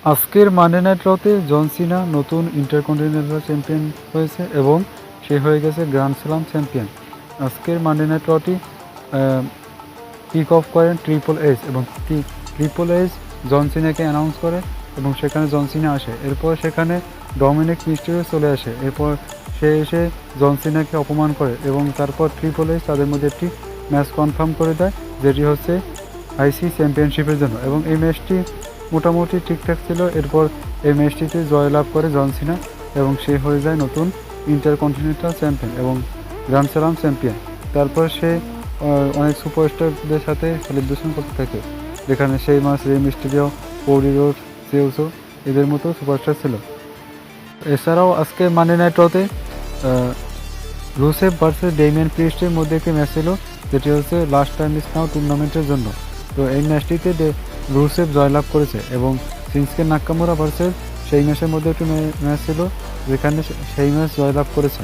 আজকের Monday night রতে জন সিনা নতুন ইন্টারকন্টিনেন্টাল চ্যাম্পিয়ন হয়েছে এবং সে হয়ে গেছে গ্র্যান্ড স্ল্যাম চ্যাম্পিয়ন। আজকের মানডে নাইট রটি কিক অফ করেন ট্রিপল এইচ এবং ট্রিপল এইচ জন সিনাকে অ্যানাউন্স করে এবং সেখানে জন সিনা আসে। এরপর সেখানে ডমিনিক মিস্টেরিও চলে আসে। এরপর সে এসে জন সিনাকে অপমান করে এবং তারপর ট্রিপল এইচ তাদের মধ্যে একটি ম্যাচ কনফার্ম করে দেয়, যেটি হচ্ছে আইসি চ্যাম্পিয়নশিপের জন্য, এবং এই ম্যাচটি মোটামুটি ঠিকঠাক ছিল। এরপর এই ম্যাচটিতে জয়লাভ করে জন সিনা এবং সে হয়ে যায় নতুন ইন্টারকন্টিনেন্টাল চ্যাম্পিয়ন এবং গ্র্যান্ড স্ল্যাম চ্যাম্পিয়ন। তারপর সে অনেক সুপারস্টারদের সাথে সেলিব্রেশন করতে থাকে, যেখানে সেই মাস রে মিস্টেরিও, কোডি রোডস, জেউসো এদের মতো সুপারস্টার ছিল। এছাড়াও আজকে মানডে নাইট রতে রুসেভ ভার্সেস ডেমিয়ান প্রিস্টের মধ্যে একটি ম্যাচ ছিল, যেটি হচ্ছে লাস্ট টাইম ইজ নাও টুর্নামেন্টের জন্য। তো এই ম্যাচটিতে রুসেভ জয়লাভ করেছে এবং সিনস্কে নাকামুরা ভার্সেস সেই ম্যাচের মধ্যে একটি ম্যাচ ছিল, যেখানে সেই ম্যাচ জয়লাভ করেছে।